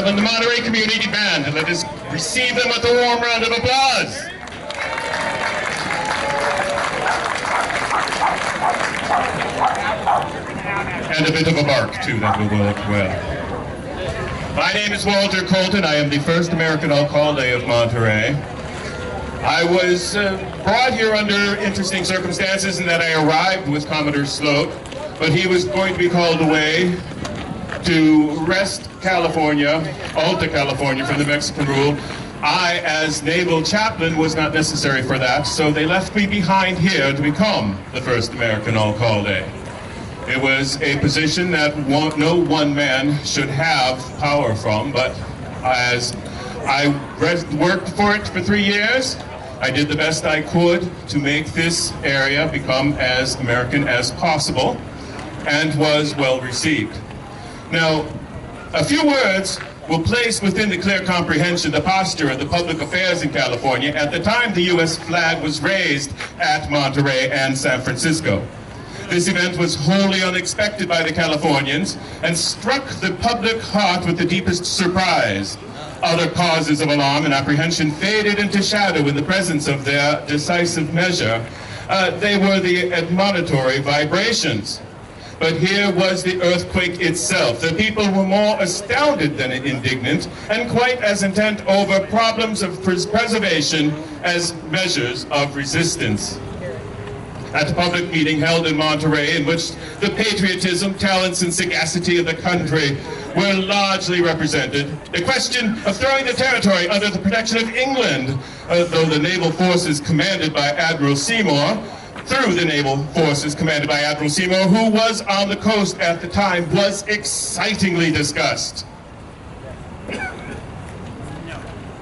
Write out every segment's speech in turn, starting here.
gentlemen, the Monterey Community Band, and let us receive them with a warm round of applause. And a bit of a bark, too, that will work well. My name is Walter Colton. I am the first American alcalde of Monterey. I was brought here under interesting circumstances in that I arrived with Commodore Sloat, but he was going to be called away to wrest California, Alta California, from the Mexican rule. I, as naval chaplain, was not necessary for that, so they left me behind here to become the first American alcalde. It was a position that no one man should have power from, but as I worked for it for 3 years, I did the best I could to make this area become as American as possible, and was well received. Now, a few words will place within the clear comprehension the posture of the public affairs in California at the time the U.S. flag was raised at Monterey and San Francisco. This event was wholly unexpected by the Californians and struck the public heart with the deepest surprise. Other causes of alarm and apprehension faded into shadow in the presence of their decisive measure. They were the admonitory vibrations. But here was the earthquake itself. The people were more astounded than indignant, and quite as intent over problems of preservation as measures of resistance. At a public meeting held in Monterey, in which the patriotism, talents, and sagacity of the country were largely represented, the question of throwing the territory under the protection of England, though the naval forces commanded by Admiral Seymour, through the naval forces commanded by Admiral Seymour, who was on the coast at the time, was excitingly discussed.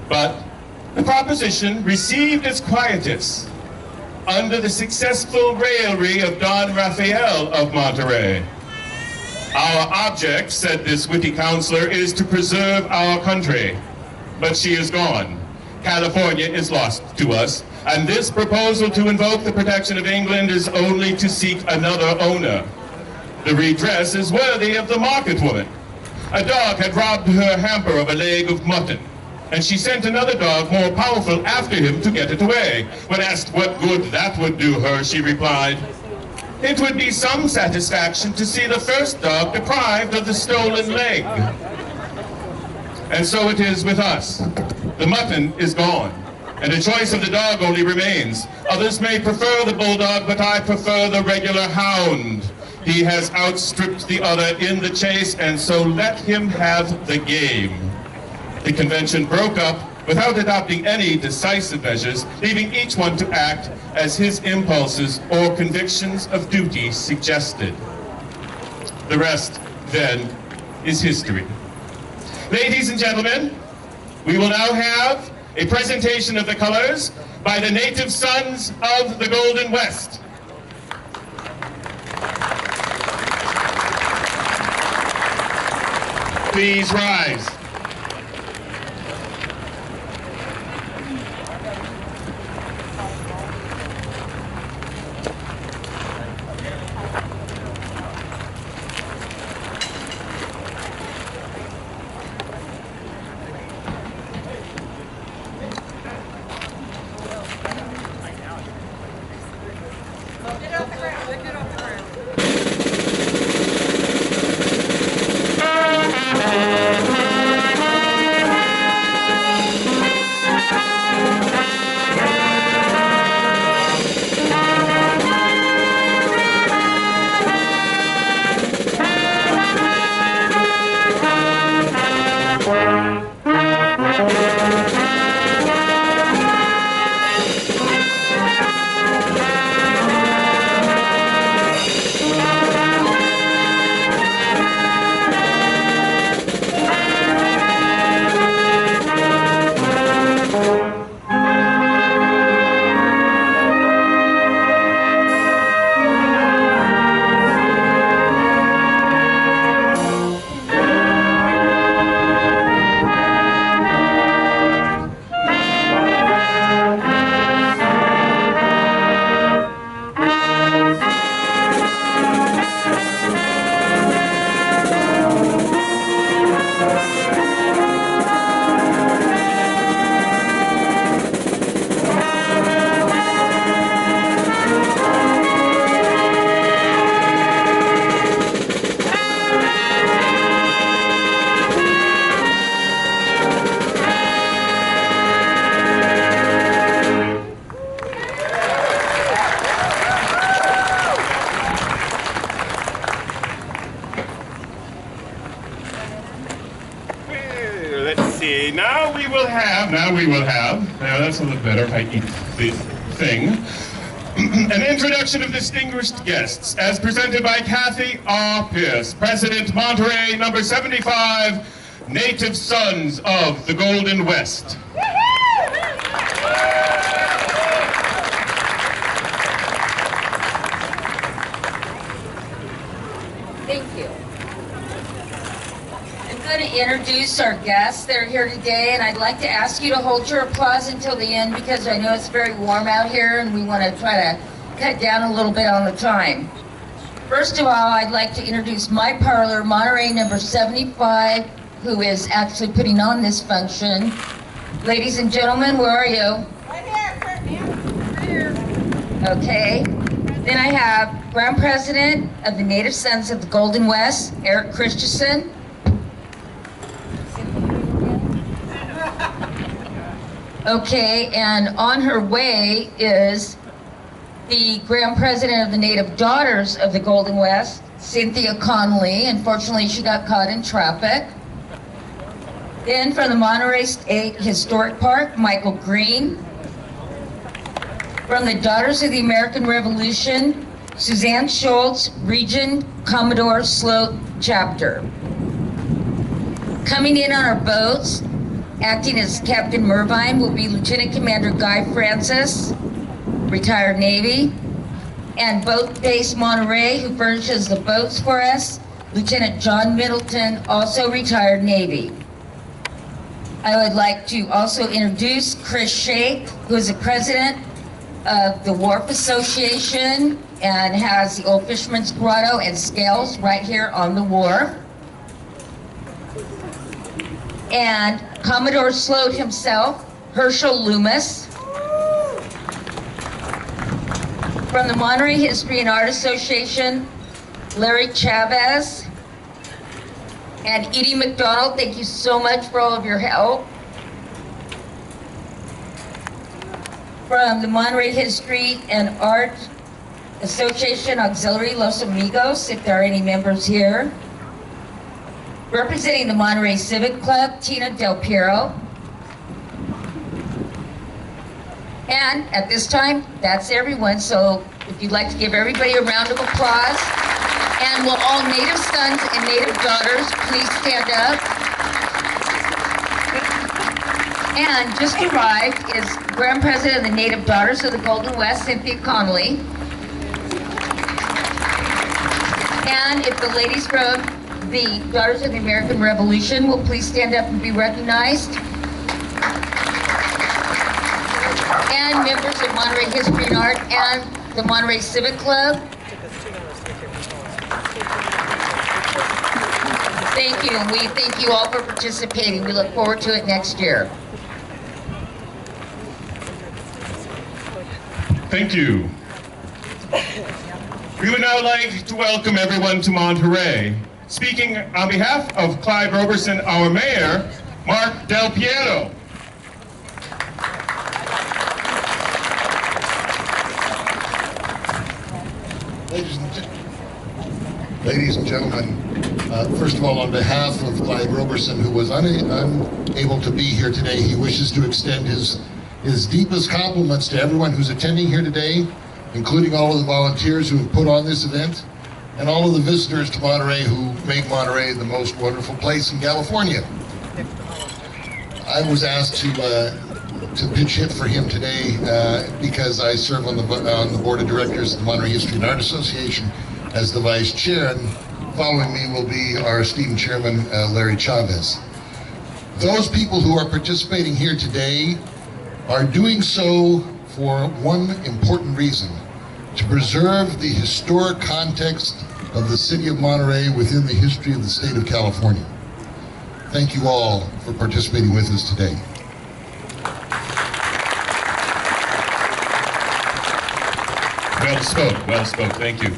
But the proposition received its quietus under the successful raillery of Don Raphael of Monterey. Our object, said this witty counselor, is to preserve our country. But she is gone. California is lost to us, and this proposal to invoke the protection of England is only to seek another owner. The redress is worthy of the market woman. A dog had robbed her hamper of a leg of mutton, and she sent another dog more powerful after him to get it away. When asked what good that would do her, she replied, "It would be some satisfaction to see the first dog deprived of the stolen leg." And so it is with us. The mutton is gone, and the choice of the dog only remains. Others may prefer the bulldog, but I prefer the regular hound. He has outstripped the other in the chase, and so let him have the game. The convention broke up without adopting any decisive measures, leaving each one to act as his impulses or convictions of duty suggested. The rest, then, is history. Ladies and gentlemen, we will now have a presentation of the colors by the native sons of the Golden West. Please rise. now we will have, now that's a little better if I eat the thing, an introduction of distinguished guests as presented by Kathy R. Pierce, President Monterey, number 75, Native Sons of the Golden West. Thank you. I'm going to introduce our guests that are here today, and I'd like to ask you to hold your applause until the end because I know it's very warm out here and we want to try to cut down a little bit on the time. First of all, I'd like to introduce my parlor, Monterey number 75, who is actually putting on this function. Ladies and gentlemen, where are you? Right here. Okay. Then I have Ground President of the Native Sons of the Golden West, Eric Christensen. Okay, and on her way is the Grand President of the Native Daughters of the Golden West, Cynthia Connolly. Unfortunately, she got caught in traffic. Then from the Monterey State Historic Park, Michael Green. From the Daughters of the American Revolution, Suzanne Schultz, Region Commodore Sloat Chapter. Coming in on our boats, acting as Captain Mervine, will be Lieutenant Commander Guy Francis, retired Navy, and Boat Base Monterey, who furnishes the boats for us, Lieutenant John Middleton, also retired Navy. I would like to also introduce Chris Shake, who is the president of the Wharf Association and has the Old Fisherman's Grotto and Scales right here on the wharf. And Commodore Sloat himself, Herschel Loomis. From the Monterey History and Art Association, Larry Chavez. And Edie McDonald, thank you so much for all of your help. From the Monterey History and Art Association Auxiliary Los Amigos, if there are any members here. Representing the Monterey Civic Club, Tina Del Piero. And at this time, that's everyone. So if you'd like to give everybody a round of applause. And will all Native Sons and Native Daughters please stand up? And just arrived is Grand President of the Native Daughters of the Golden West, Cynthia Connolly. And if the ladies from the Daughters of the American Revolution will please stand up and be recognized. And members of Monterey History and Art and the Monterey Civic Club. Thank you, and we thank you all for participating. We look forward to it next year. Thank you. We would now like to welcome everyone to Monterey. Speaking on behalf of Clive Roberson, our mayor, Mark Del Piero. Ladies and gentlemen, first of all, on behalf of Clive Roberson, who was unable to be here today, he wishes to extend his deepest compliments to everyone who's attending here today, including all of the volunteers who have put on this event, and all of the visitors to Monterey who make Monterey the most wonderful place in California. I was asked to pitch hit for him today because I serve on the board of directors of the Monterey History and Art Association as the vice chair, and following me will be our esteemed chairman, Larry Chavez. Those people who are participating here today are doing so for one important reason: to preserve the historic context of the city of Monterey within the history of the state of California. Thank you all for participating with us today. Well spoke, thank you.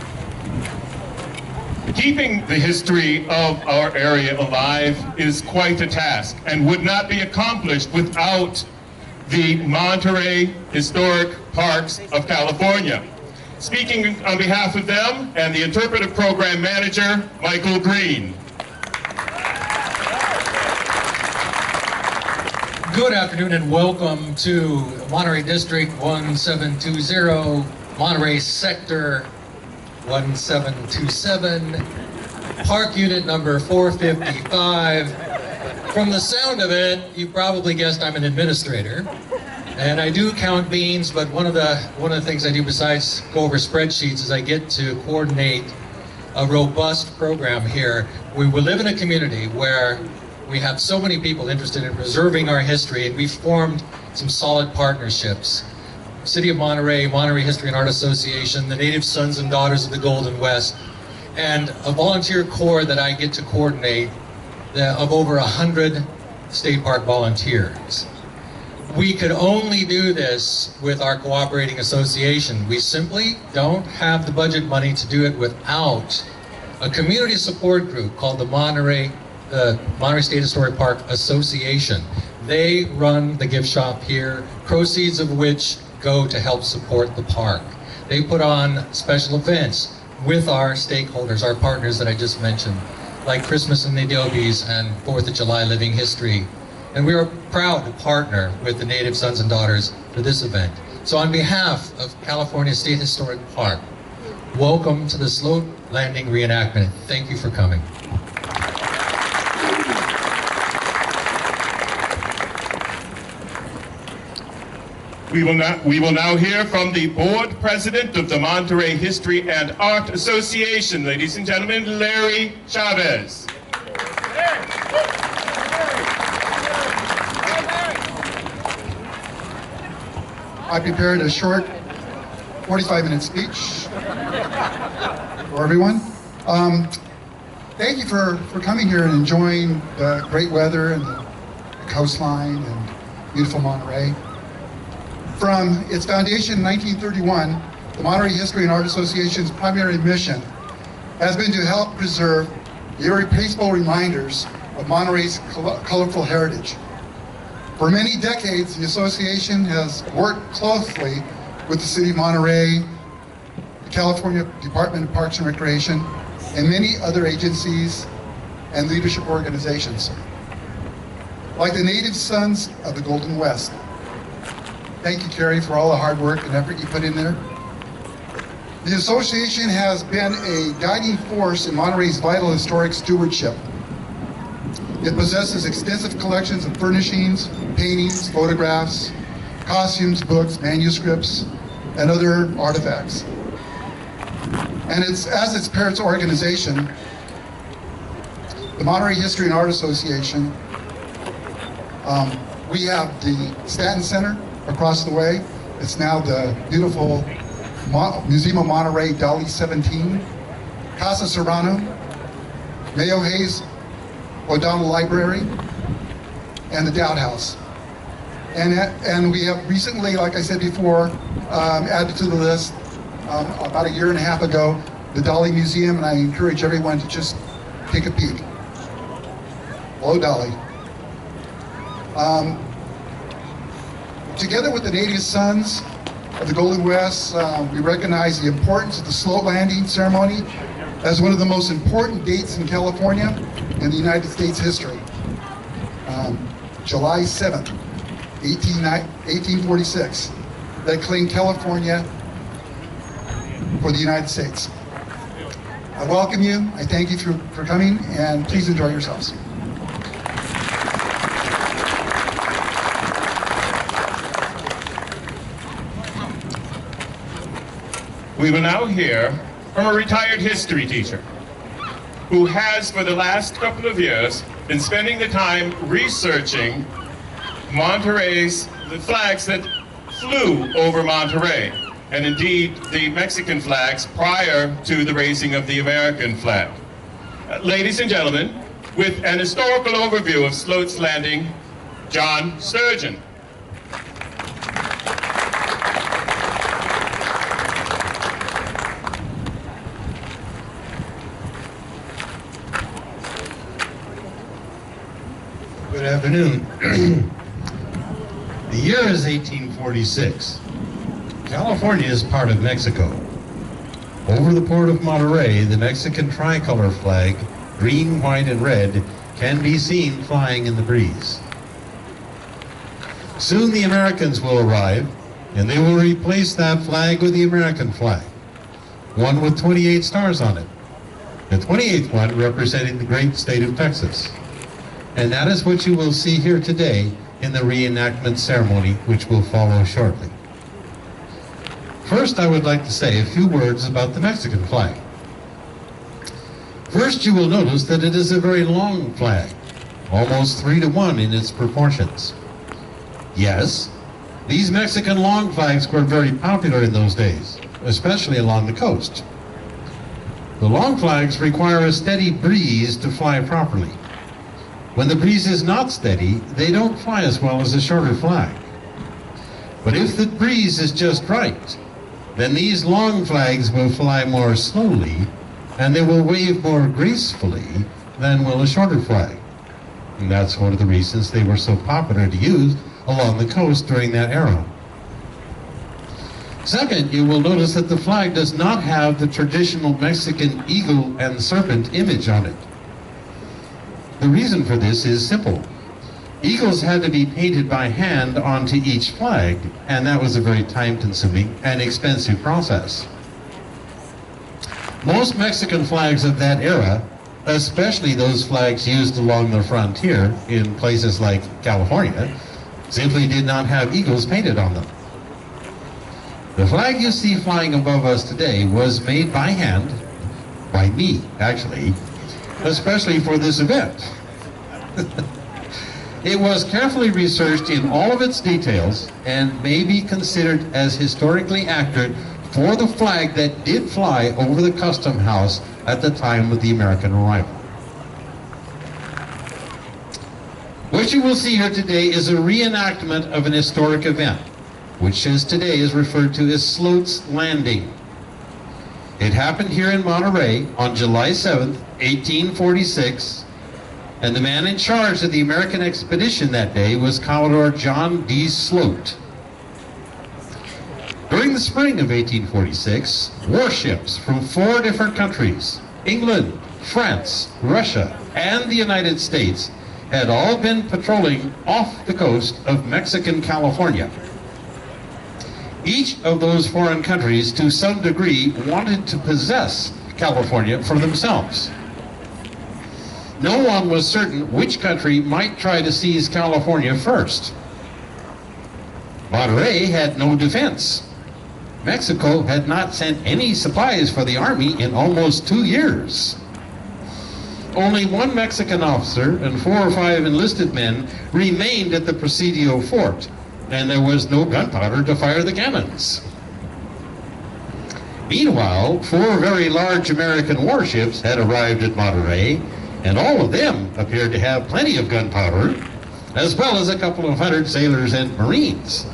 Keeping the history of our area alive is quite a task and would not be accomplished without the Monterey Historic Parks of California. Speaking on behalf of them and the interpretive program manager, Michael Green. Good afternoon and welcome to Monterey District 1720, Monterey Sector 1727, Park Unit number 455. From the sound of it, you probably guessed I'm an administrator. And I do count beans, but one of the things I do besides go over spreadsheets is I get to coordinate a robust program here. We live in a community where we have so many people interested in preserving our history, and we've formed some solid partnerships. City of Monterey, Monterey History and Art Association, the Native Sons and Daughters of the Golden West, and a volunteer corps that I get to coordinate of over 100 state park volunteers. We could only do this with our cooperating association. We simply don't have the budget money to do it without a community support group called the Monterey State Historic Park Association. They run the gift shop here, proceeds of which go to help support the park. They put on special events with our stakeholders, our partners that I just mentioned, like Christmas in the Adobes and 4th of July Living History. And we are proud to partner with the Native Sons and Daughters for this event. So on behalf of California State Historic Park, welcome to the Sloat Landing Reenactment. Thank you for coming. We will now hear from the board president of the Monterey History and Art Association, ladies and gentlemen, Larry Chavez. I prepared a short 45-minute speech for everyone. Thank you for coming here and enjoying the great weather and the coastline and beautiful Monterey. From its foundation in 1931, the Monterey History and Art Association's primary mission has been to help preserve the irreplaceable reminders of Monterey's colorful heritage. For many decades, the association has worked closely with the City of Monterey, the California Department of Parks and Recreation, and many other agencies and leadership organizations, like the Native Sons of the Golden West. Thank you, Carrie, for all the hard work and effort you put in there. The association has been a guiding force in Monterey's vital historic stewardship. It possesses extensive collections of furnishings, paintings, photographs, costumes, books, manuscripts, and other artifacts. And as its parent organization, the Monterey History and Art Association, we have the Stanton Center across the way. It's now the beautiful Museum of Monterey, Dolly 17, Casa Serrano, Mayo Hayes O'Donnell Library, and the Dowd House. And we have recently, like I said before, added to the list about a year and a half ago, the Dolly Museum, and I encourage everyone to just take a peek. Hello, Dolly. Together with the Native Sons of the Golden West, we recognize the importance of the Sloat Landing ceremony as one of the most important dates in California in the United States history. July 7th, 1846, that claimed California for the United States. I welcome you, I thank you for coming, and please enjoy yourselves. We will now hear from a retired history teacher who has, for the last couple of years, been spending the time researching the flags that flew over Monterey, and indeed the Mexican flags prior to the raising of the American flag. Ladies and gentlemen, with an historical overview of Sloat's Landing, John Sturgeon. Good afternoon. The year is 1846. California is part of Mexico. Over the port of Monterey, the Mexican tricolor flag, green, white, and red, can be seen flying in the breeze. Soon the Americans will arrive, and they will replace that flag with the American flag, one with 28 stars on it. The 28th one representing the great state of Texas. And that is what you will see here today in the reenactment ceremony, which will follow shortly. First, I would like to say a few words about the Mexican flag. First, you will notice that it is a very long flag, almost 3-to-1 in its proportions. Yes, these Mexican long flags were very popular in those days, especially along the coast. The long flags require a steady breeze to fly properly. When the breeze is not steady, they don't fly as well as a shorter flag. But if the breeze is just right, then these long flags will fly more slowly and they will wave more gracefully than will a shorter flag. And that's one of the reasons they were so popular to use along the coast during that era. Second, you will notice that the flag does not have the traditional Mexican eagle and serpent image on it. The reason for this is simple. Eagles had to be painted by hand onto each flag, and that was a very time-consuming and expensive process. Most Mexican flags of that era, especially those flags used along the frontier in places like California, simply did not have eagles painted on them. The flag you see flying above us today was made by hand, by me actually, especially for this event. It was carefully researched in all of its details and may be considered as historically accurate for the flag that did fly over the custom house at the time of the American arrival. What you will see here today is a reenactment of an historic event, which today is referred to as Sloat's Landing. It happened here in Monterey on July 7th, 1846, and the man in charge of the American expedition that day was Commodore John D. Sloat. During the spring of 1846, warships from 4 different countries, England, France, Russia, and the United States, had all been patrolling off the coast of Mexican California. Each of those foreign countries, to some degree, wanted to possess California for themselves. No one was certain which country might try to seize California first. Monterey had no defense. Mexico had not sent any supplies for the army in almost 2 years. Only 1 Mexican officer and 4 or 5 enlisted men remained at the Presidio fort, and there was no gunpowder to fire the cannons. Meanwhile, 4 very large American warships had arrived at Monterey, and all of them appeared to have plenty of gunpowder, as well as a couple of 100 sailors and Marines.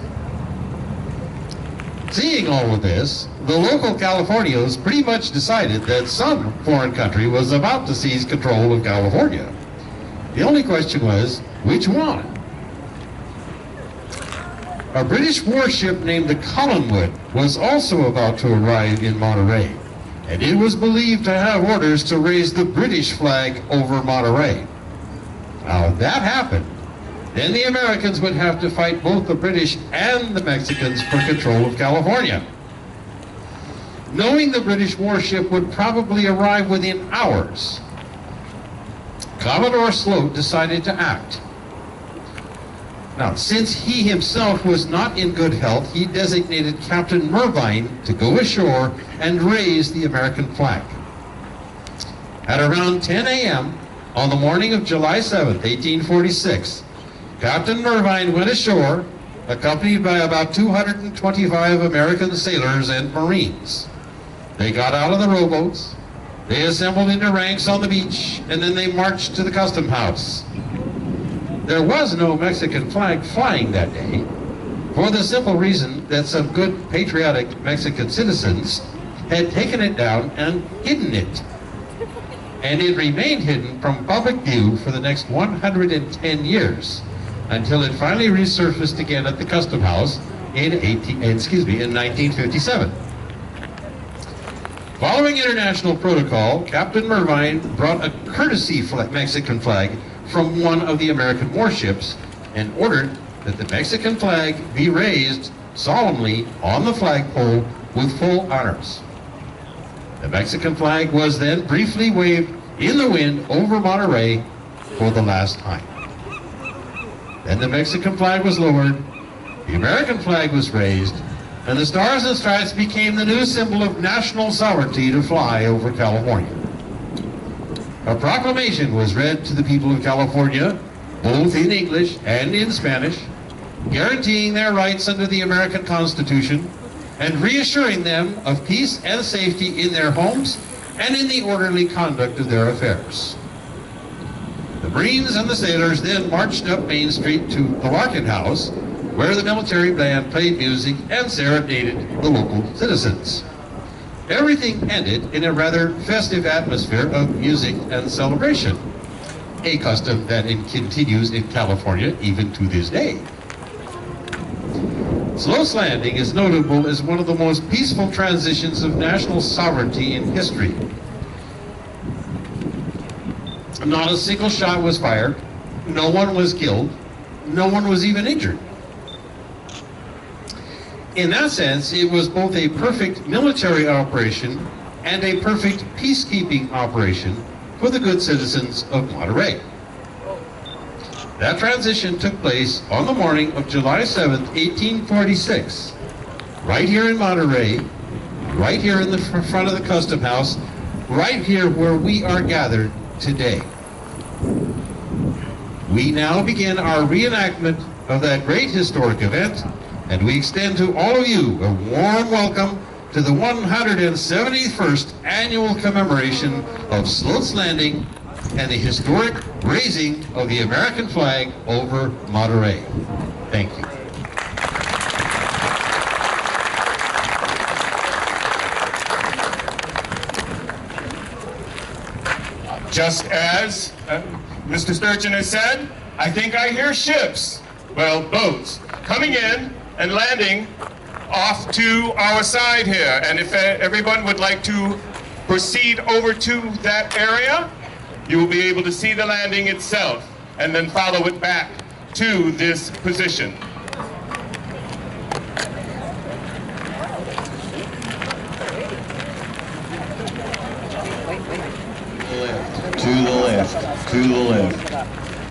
Seeing all of this, the local Californios pretty much decided that some foreign country was about to seize control of California. The only question was, which one? A British warship named the Collingwood was also about to arrive in Monterey, and it was believed to have orders to raise the British flag over Monterey. Now, if that happened, then the Americans would have to fight both the British and the Mexicans for control of California. Knowing the British warship would probably arrive within hours, Commodore Sloat decided to act. Now, since he himself was not in good health, he designated Captain Mervine to go ashore and raise the American flag. At around 10 a.m. on the morning of July 7th, 1846, Captain Mervine went ashore, accompanied by about 225 American sailors and Marines. They got out of the rowboats, they assembled into ranks on the beach, and then they marched to the custom house. There was no Mexican flag flying that day, for the simple reason that some good patriotic Mexican citizens had taken it down and hidden it. And it remained hidden from public view for the next 110 years, until it finally resurfaced again at the Custom House in 1957. Following international protocol, Captain Mervine brought a courtesy Mexican flag from one of the American warships and ordered that the Mexican flag be raised solemnly on the flagpole with full honors. The Mexican flag was then briefly waved in the wind over Monterey for the last time. Then the Mexican flag was lowered, the American flag was raised, and the Stars and Stripes became the new symbol of national sovereignty to fly over California. A proclamation was read to the people of California, both in English and in Spanish, guaranteeing their rights under the American Constitution and reassuring them of peace and safety in their homes and in the orderly conduct of their affairs. The Marines and the sailors then marched up Main Street to the Larkin House, where the military band played music and serenaded the local citizens. Everything ended in a rather festive atmosphere of music and celebration, a custom that continues in California even to this day. Sloat Landing is notable as one of the most peaceful transitions of national sovereignty in history. Not a single shot was fired, no one was killed, no one was even injured. In that sense, it was both a perfect military operation and a perfect peacekeeping operation for the good citizens of Monterey. That transition took place on the morning of July 7th, 1846, right here in Monterey, right here in the front of the Custom House, right here where we are gathered today. We now begin our reenactment of that great historic event, and we extend to all of you a warm welcome to the 171st annual commemoration of Sloat Landing and the historic raising of the American flag over Monterey. Thank you. Just as Mr. Sturgeon has said, I think I hear ships, well, boats, coming in and landing off to our side here. And if everyone would like to proceed over to that area, you will be able to see the landing itself and then follow it back to this position. To the left, to the left, to the left.